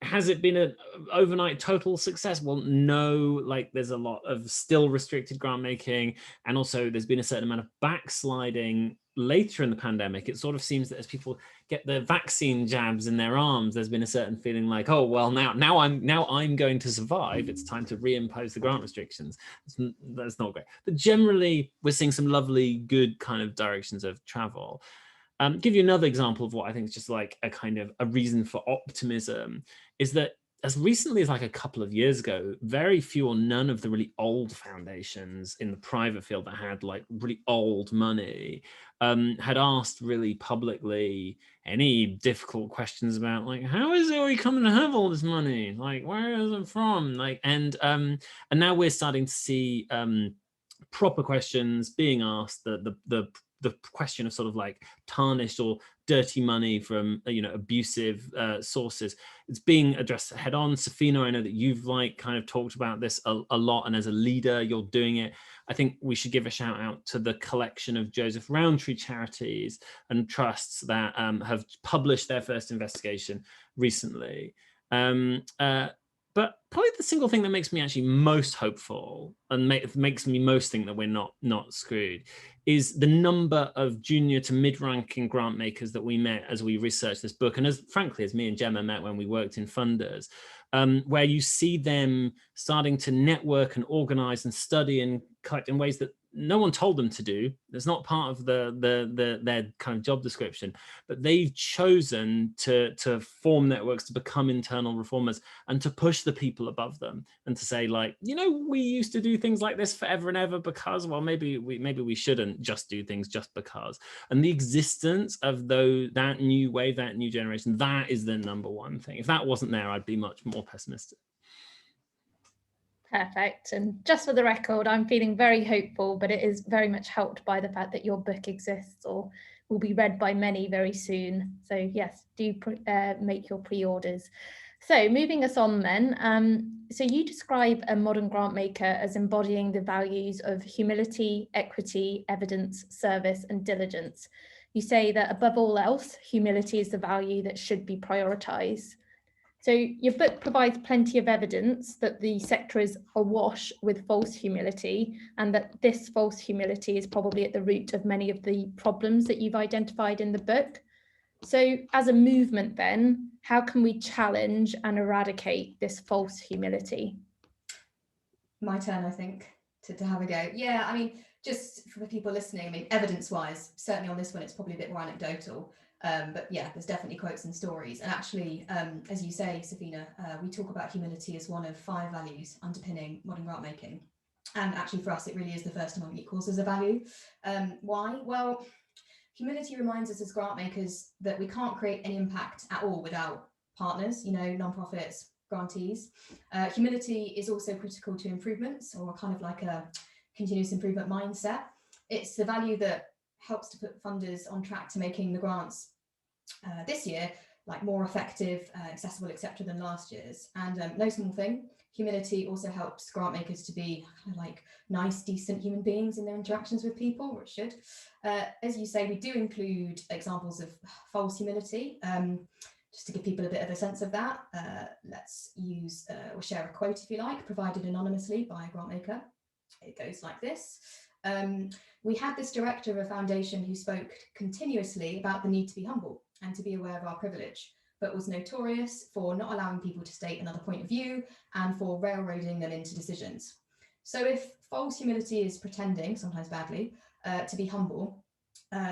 Has it been an overnight total success? Well, no, like there's a lot of still restricted grant making, and also there's been a certain amount of backsliding later in the pandemic. It sort of seems that as people get the vaccine jabs in their arms, there's been a certain feeling like, oh well, now I'm going to survive. It's time to reimpose the grant restrictions. That's not great, but generally we're seeing some lovely, good kind of directions of travel. Give you another example of what I think is just like a kind of a reason for optimism is that as recently as like a couple of years ago, very few or none of the really old foundations in the private field that had like really old money had asked really publicly any difficult questions about like, how is it we coming to have all this money? Like, where is it from? Like, and now we're starting to see proper questions being asked, the question of sort of like tarnished or dirty money from abusive sources. It's being addressed head on. Sufina, I know that you've like kind of talked about this a lot, and as a leader, you're doing it. I think we should give a shout out to the collection of Joseph Rowntree charities and trusts that have published their first investigation recently. But probably the single thing that makes me actually most hopeful and makes me most think that we're not screwed is the number of junior to mid-ranking grant makers that we met as we researched this book, and as me and Gemma met when we worked in funders, where you see them starting to network and organize and study and collect in ways that no one told them to do. It's not part of their kind of job description, but they've chosen to form networks, to become internal reformers, and to push the people above them, and to say like, we used to do things like this forever and ever because, well, maybe we shouldn't just do things just because. And the existence of that new wave, that new generation, that is the number one thing. If that wasn't there, I'd be much more pessimistic. Perfect. And just for the record, I'm feeling very hopeful, but it is very much helped by the fact that your book exists or will be read by many very soon. So yes, do make your pre-orders. So moving us on then, so you describe a modern grant maker as embodying the values of humility, equity, evidence, service, and diligence. You say that above all else, humility is the value that should be prioritized. So your book provides plenty of evidence that the sector is awash with false humility, and that this false humility is probably at the root of many of the problems that you've identified in the book. So as a movement then, how can we challenge and eradicate this false humility? My turn, I think, to have a go. Yeah, I mean, just for the people listening, I mean, evidence-wise, certainly on this one, it's probably a bit more anecdotal. But yeah, there's definitely quotes and stories. And actually, as you say, Sufina, we talk about humility as one of 5 values underpinning modern grant making. And actually for us, it really is the first among equals as a value. Why? Well, humility reminds us as grant makers that we can't create any impact at all without partners, nonprofits, grantees. Humility is also critical to improvements, or kind of like a continuous improvement mindset. It's the value that helps to put funders on track to making the grants this year like more effective, accessible, etc. than last year's. And no small thing, humility also helps grant makers to be kind of like nice, decent human beings in their interactions with people, or it should. As you say, we do include examples of false humility. Just to give people a bit of a sense of that, let's use or share a quote if you like, provided anonymously by a grant maker. It goes like this. We had this director of a foundation who spoke continuously about the need to be humble and to be aware of our privilege, but was notorious for not allowing people to state another point of view and for railroading them into decisions. So if false humility is pretending, sometimes badly, to be humble,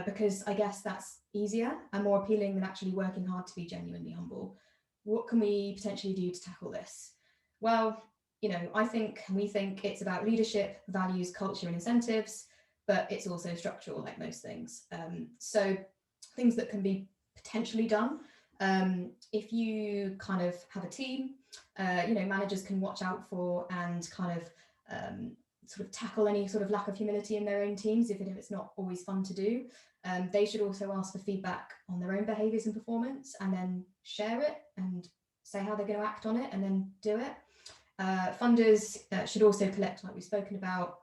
because I guess that's easier and more appealing than actually working hard to be genuinely humble, what can we potentially do to tackle this? Well, we think it's about leadership, values, culture, and incentives, but it's also structural, like most things. So things that can be potentially done. If you kind of have a team, managers can watch out for and kind of sort of tackle any sort of lack of humility in their own teams, even if it's not always fun to do. They should also ask for feedback on their own behaviours and performance, and then share it and say how they're going to act on it, and then do it. Funders should also collect, like we've spoken about,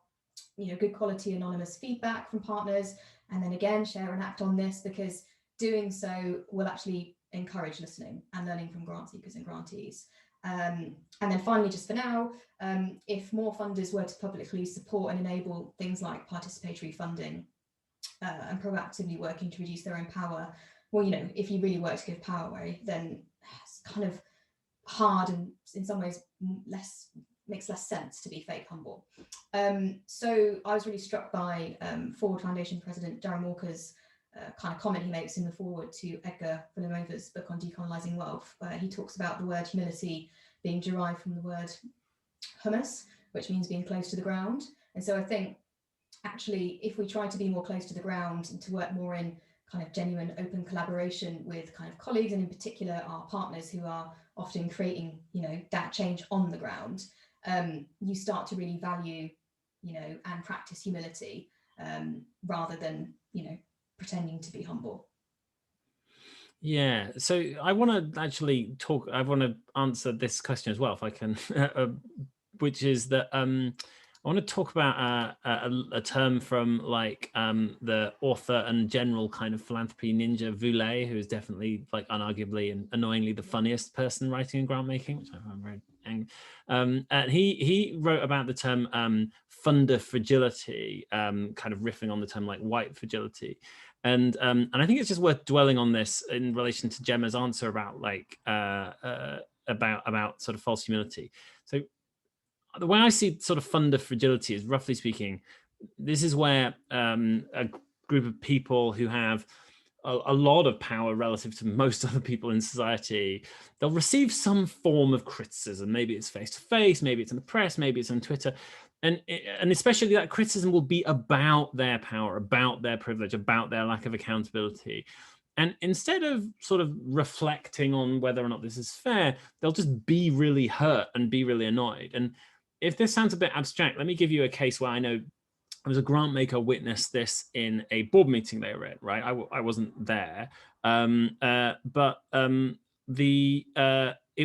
good quality anonymous feedback from partners, and then again share and act on this, because doing so will actually encourage listening and learning from grant seekers and grantees. And then finally, just for now, if more funders were to publicly support and enable things like participatory funding and proactively working to reduce their own power, well, if you really work to give power away, then it's kind of hard and in some ways makes less sense to be fake humble. So I was really struck by Forward Foundation President Darren Walker's kind of comment he makes in the foreword to Edgar Villimova's book on decolonizing wealth, where he talks about the word humility being derived from the word humus, which means being close to the ground. And so I think actually, if we try to be more close to the ground and to work more in kind of genuine open collaboration with kind of colleagues, and in particular our partners who are often creating, that change on the ground, you start to really value, and practice humility rather than, pretending to be humble. Yeah, so I want to actually I want to answer this question as well, if I can, which is that I want to talk about a term from like the author and general kind of philanthropy ninja Voulet, who is definitely like unarguably and annoyingly the funniest person writing in grant making, which I find very angry. And he wrote about the term funder fragility, kind of riffing on the term like white fragility. And I think it's just worth dwelling on this in relation to Gemma's answer about like about sort of false humility. So the way I see sort of funder fragility is, roughly speaking, this is where a group of people who have a lot of power relative to most other people in society, they'll receive some form of criticism. Maybe it's face-to-face, maybe it's in the press, maybe it's on Twitter. And especially that criticism will be about their power, about their privilege, about their lack of accountability. And instead of sort of reflecting on whether or not this is fair, they'll just be really hurt and be really annoyed. And if this sounds a bit abstract, let me give you a case where I know I was a grant maker witnessed this in a board meeting they were at, right? I wasn't there, but it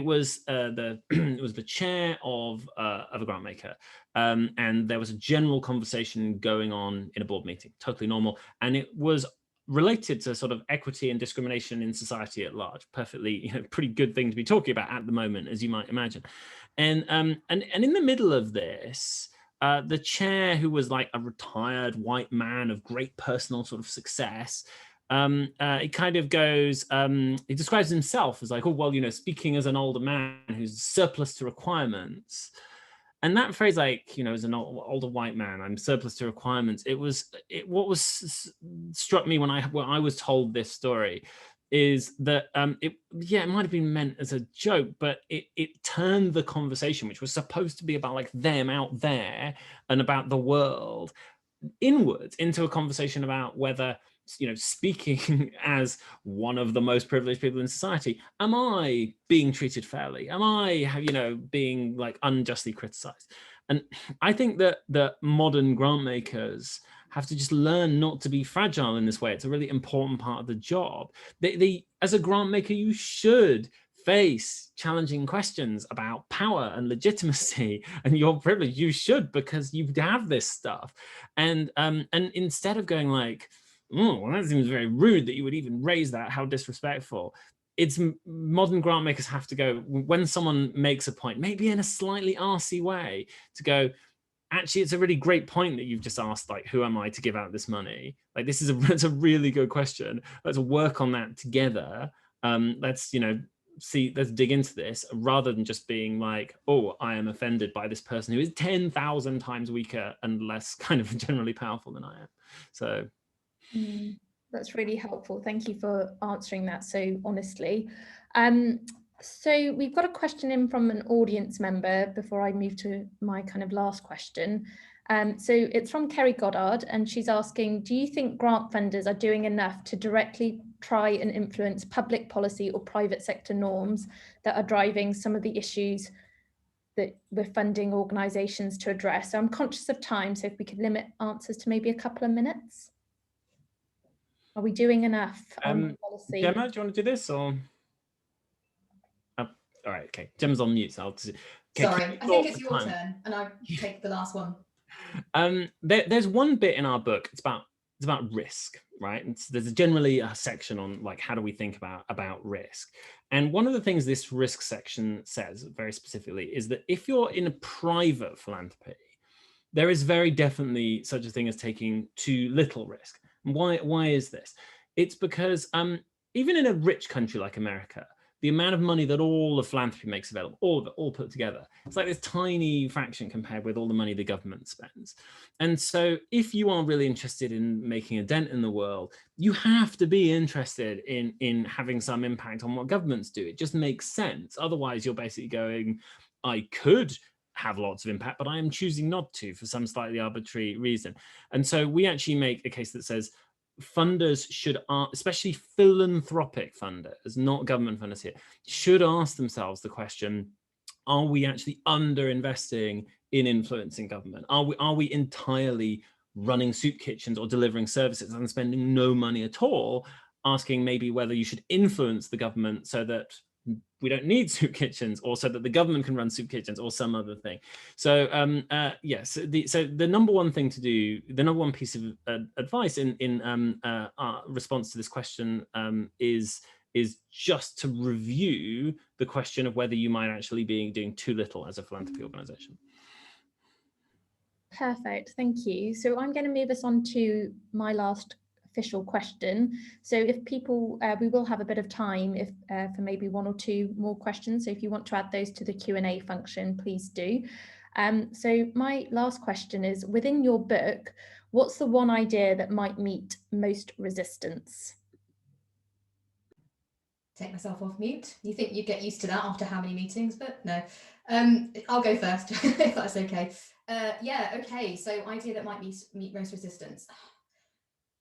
was it was the chair of a grant maker, and there was a general conversation going on in a board meeting, totally normal, and it was related to sort of equity and discrimination in society at large. Perfectly, pretty good thing to be talking about at the moment, as you might imagine, and in the middle of this. The chair, who was like a retired white man of great personal sort of success, it kind of goes, he describes himself as like, oh, well, you know, speaking as an older man who's surplus to requirements. And that phrase, like, you know, as an older white man, I'm surplus to requirements. What was struck me when I was told this story is that it might have been meant as a joke, but it turned the conversation, which was supposed to be about like them out there and about the world, inwards into a conversation about whether, you know, speaking as one of the most privileged people in society, am I being treated fairly? Am I, you know, being like unjustly criticized? And I think that the modern grant makers have to just learn not to be fragile in this way. It's a really important part of the job. As a grant maker, you should face challenging questions about power and legitimacy and your privilege. You should, because you have this stuff. And instead of going like, oh, well, that seems very rude that you would even raise that, how disrespectful. It's modern grant makers have to go, when someone makes a point, maybe in a slightly arsey way, to go, actually, it's a really great point that you've just asked, like, who am I to give out this money? Like, this is it's a really good question. Let's work on that together. Let's, you know, let's dig into this, rather than just being like, oh, I am offended by this person who is 10,000 times weaker and less kind of generally powerful than I am. So that's really helpful. Thank you for answering that so honestly. So we've got a question in from an audience member before I move to my kind of last question. So it's from Kerry Goddard, and she's asking, do you think grant funders are doing enough to directly try and influence public policy or private sector norms that are driving some of the issues that we're funding organisations to address? So I'm conscious of time, so if we could limit answers to maybe a couple of minutes. Are we doing enough on policy? Gemma, do you want to do this, or? All right, okay. Gemma's on mute, so I'll just... Okay, sorry, I think it's your turn, and I take the last one. There's one bit in our book. It's about risk, right? And so there's generally a section on like, how do we think about risk? And one of the things this risk section says very specifically is that if you're in a private philanthropy, there is very definitely such a thing as taking too little risk. And why is this? It's because even in a rich country like America, the amount of money that all of philanthropy makes available, all of it, all put together, it's like this tiny fraction compared with all the money the government spends. And so if you are really interested in making a dent in the world, you have to be interested in having some impact on what governments do. It just makes sense. Otherwise, you're basically going, I could have lots of impact, but I am choosing not to for some slightly arbitrary reason. And so we actually make a case that says, funders should, especially philanthropic funders, not government funders here, should ask themselves the question, are we actually under-investing in influencing government? Are we entirely running soup kitchens or delivering services and spending no money at all, asking maybe whether you should influence the government so that we don't need soup kitchens, or so that the government can run soup kitchens, or some other thing. So yes, so the number one thing to do, the number one piece of advice in response to this question is just to review the question of whether you might actually be doing too little as a philanthropy organization. Perfect, thank you. So I'm going to move us on to my last official question. So if people, we will have a bit of time if for maybe one or two more questions. So if you want to add those to the Q&A function, please do. So my last question is, within your book, what's the one idea that might meet most resistance? Take myself off mute. You think you'd get used to that after how many meetings, but no. I'll go first, if that's okay. Yeah, okay, so idea that might meet most resistance.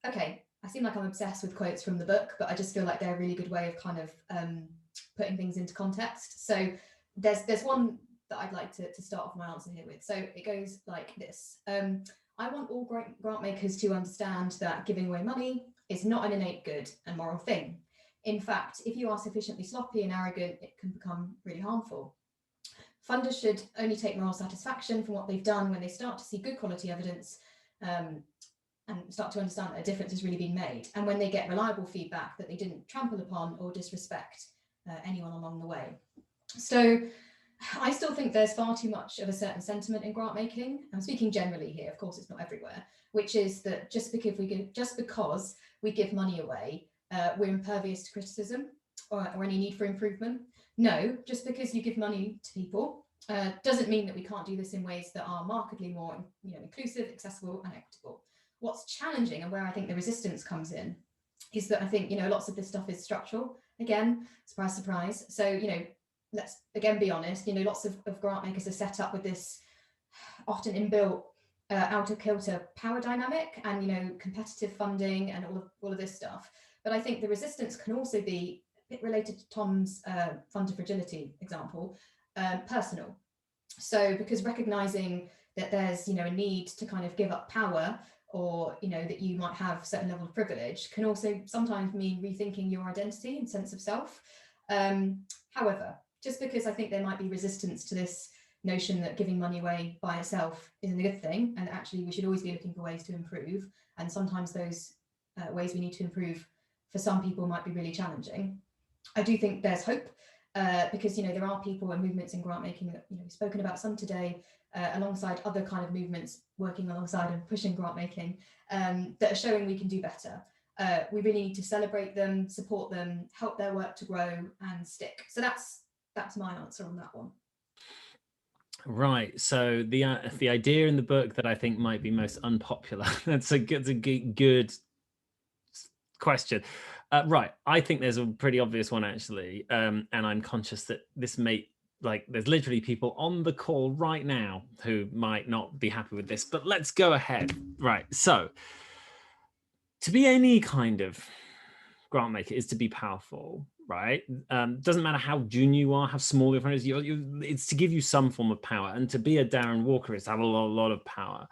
Okay, I seem like I'm obsessed with quotes from the book, but I just feel like they're a really good way of kind of putting things into context. So there's one that I'd like to start off my answer here with. So it goes like this. I want all grant makers to understand that giving away money is not an innate good and moral thing. In fact, if you are sufficiently sloppy and arrogant, it can become really harmful. Funders should only take moral satisfaction from what they've done when they start to see good quality evidence and start to understand that a difference has really been made, and when they get reliable feedback that they didn't trample upon or disrespect anyone along the way. So I still think there's far too much of a certain sentiment in grant making. I'm speaking generally here, of course it's not everywhere, which is that just because we give money away, we're impervious to criticism or any need for improvement. No, just because you give money to people doesn't mean that we can't do this in ways that are markedly more, inclusive, accessible, and equitable. What's challenging, and where I think the resistance comes in, is that I think lots of this stuff is structural. Again, surprise, surprise. So let's again be honest. Lots of grant makers are set up with this often inbuilt out of kilter power dynamic and competitive funding and all of this stuff. But I think the resistance can also be a bit related to Tom's fund to fragility example, personal. So because recognizing that there's a need to kind of give up power, or that you might have a certain level of privilege, can also sometimes mean rethinking your identity and sense of self. However, just because I think there might be resistance to this notion that giving money away by itself isn't a good thing, and actually we should always be looking for ways to improve, and sometimes those ways we need to improve for some people might be really challenging, I do think there's hope, because there are people and movements in grant making that we've spoken about some today, alongside other kind of movements working alongside and pushing grant making, that are showing we can do better. We really need to celebrate them, support them, help their work to grow and stick. So that's my answer on that one. Right. So the idea in the book that I think might be most unpopular, that's a good question. Right. I think there's a pretty obvious one, actually. And I'm conscious that this may, there's literally people on the call right now who might not be happy with this, but let's go ahead. Right. So to be any kind of grant maker is to be powerful, right? Doesn't matter how junior you are, how small your friend is, it's to give you some form of power. And to be a Darren Walker is to have a lot of power.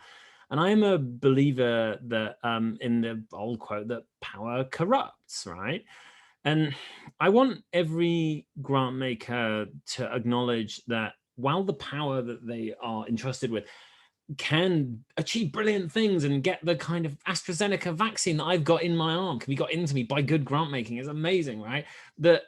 And I am a believer that in the old quote that power corrupts, right? And I want every grant maker to acknowledge that while the power that they are entrusted with can achieve brilliant things and get the kind of AstraZeneca vaccine that I've got in my arm can be got into me by good grant making is amazing, right? That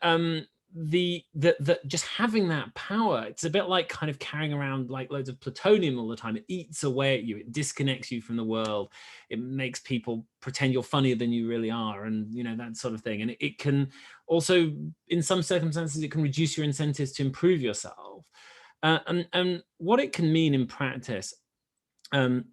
just having that power, it's a bit like kind of carrying around like loads of plutonium all the time. It eats away at you, it disconnects you from the world, it makes people pretend you're funnier than you really are, and that sort of thing. And it can also, in some circumstances, it can reduce your incentives to improve yourself. And what it can mean in practice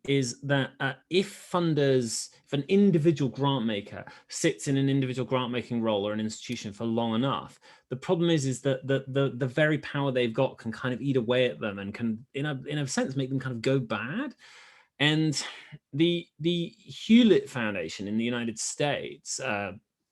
is that if an individual grant maker sits in an individual grant making role or an institution for long enough, the problem is that the very power they've got can kind of eat away at them and can, in a sense, make them kind of go bad. And the Hewlett Foundation in the United States,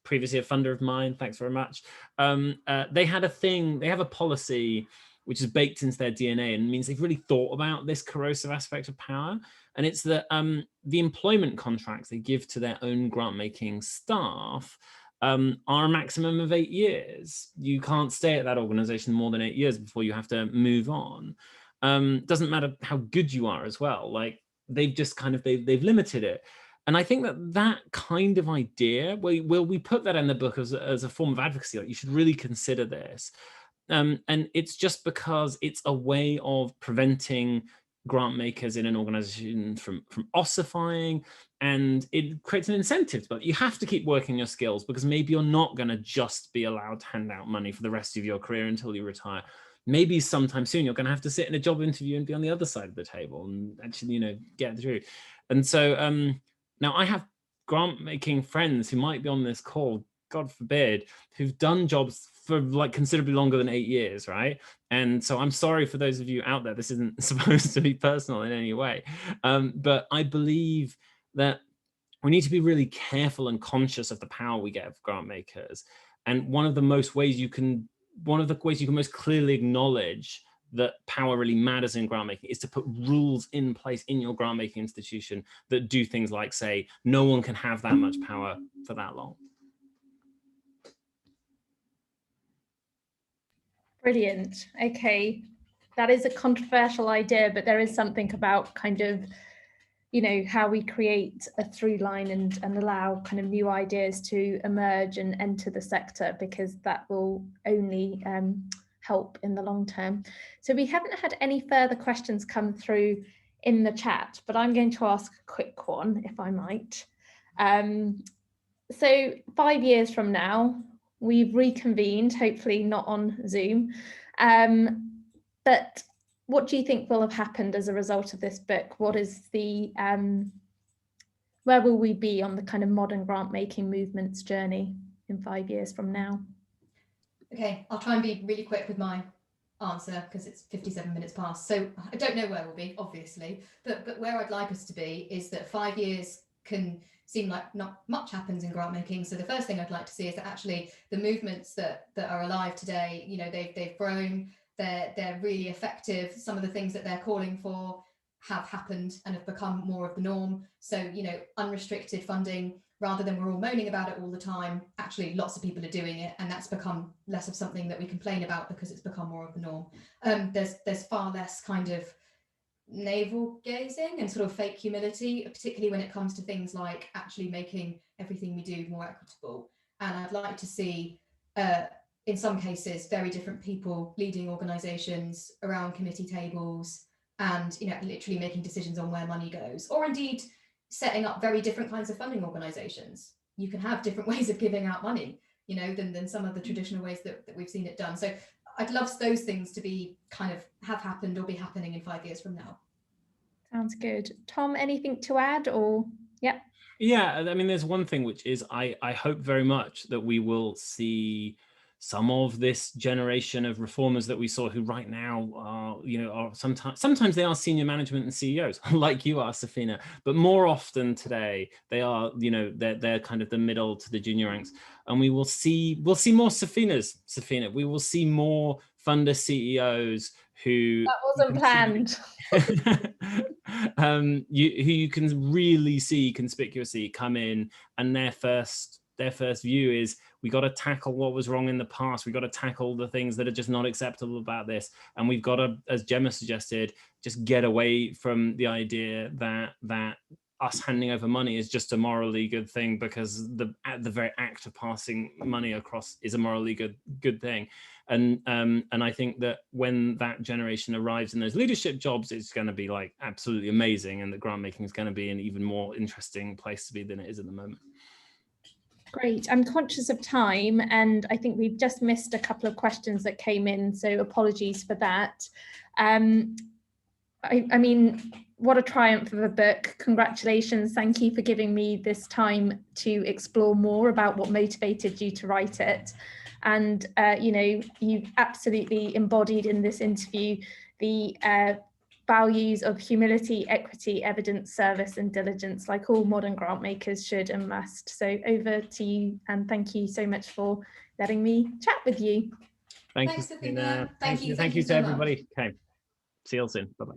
previously a funder of mine, thanks very much, they have a policy which is baked into their DNA and means they've really thought about this corrosive aspect of power. And it's that the employment contracts they give to their own grant-making staff are a maximum of 8 years. You can't stay at that organization more than 8 years before you have to move on. Doesn't matter how good you are as well. Like they've just kind of, they've limited it. And I think that kind of idea, we put that in the book as a form of advocacy, like you should really consider this. And it's just because it's a way of preventing grant makers in an organization from ossifying, and it creates an incentive. But you have to keep working your skills, because maybe you're not going to just be allowed to hand out money for the rest of your career until you retire. Maybe sometime soon you're going to have to sit in a job interview and be on the other side of the table and actually, get through. And so now I have grant making friends who might be on this call, God forbid, who've done jobs for like considerably longer than 8 years, right? And so I'm sorry for those of you out there. This isn't supposed to be personal in any way, but I believe that we need to be really careful and conscious of the power we get of grant makers. And one of the ways you can most clearly acknowledge that power really matters in grant making is to put rules in place in your grant making institution that do things like say, no one can have that much power for that long. Brilliant. Okay, that is a controversial idea, but there is something about kind of, how we create a through line and allow kind of new ideas to emerge and enter the sector, because that will only help in the long term. So we haven't had any further questions come through in the chat, but I'm going to ask a quick one, if I might. So 5 years from now, we've reconvened, hopefully not on Zoom, but what do you think will have happened as a result of this book? What is the, where will we be on the kind of modern grant making movement's journey in 5 years from now? Okay, I'll try and be really quick with my answer because it's 57 minutes past. So I don't know where we'll be, obviously, but where I'd like us to be is that 5 years can seem like not much happens in grant making. So the first thing I'd like to see is that actually the movements that are alive today, you know, they've grown, they're really effective. Some of the things that they're calling for have happened and have become more of the norm. So, you know, unrestricted funding, rather than we're all moaning about it all the time, actually lots of people are doing it, and that's become less of something that we complain about because it's become more of the norm. There's far less kind of navel gazing and sort of fake humility, particularly when it comes to things like actually making everything we do more equitable. And I'd like to see, in some cases, very different people leading organisations around committee tables and, you know, literally making decisions on where money goes, or indeed setting up very different kinds of funding organisations. You can have different ways of giving out money, you know, than some of the traditional ways that we've seen it done. So I'd love those things to be kind of have happened or be happening in 5 years from now. Sounds good. Tom, anything to add? Or yeah. Yeah, I mean, there's one thing which is I hope very much that we will see some of this generation of reformers that we saw who right now are, you know, are sometimes they are senior management and CEOs like you are, Sufina, but more often today they are, you know, they're kind of the middle to the junior ranks, and we'll see more Sufina. We will see more funder CEOs who that wasn't planned. who you can really see conspicuously come in, and their first view is, we got to tackle what was wrong in the past. We got to tackle the things that are just not acceptable about this, and we've got to, as Gemma suggested, just get away from the idea that us handing over money is just a morally good thing, because the very act of passing money across is a morally good thing. And I think that when that generation arrives in those leadership jobs, it's going to be like absolutely amazing, and the grant making is going to be an even more interesting place to be than it is at the moment. Great. I'm conscious of time, and I think we've just missed a couple of questions that came in, so apologies for that. I mean, what a triumph of a book. Congratulations. Thank you for giving me this time to explore more about what motivated you to write it. And, you know, you've absolutely embodied in this interview the values of humility, equity, evidence, service, and diligence, like all modern grant makers should and must. So over to you, and thank you so much for letting me chat with you. Thanks, Sufina. Thank you to so everybody. Okay, see you all soon. Bye-bye.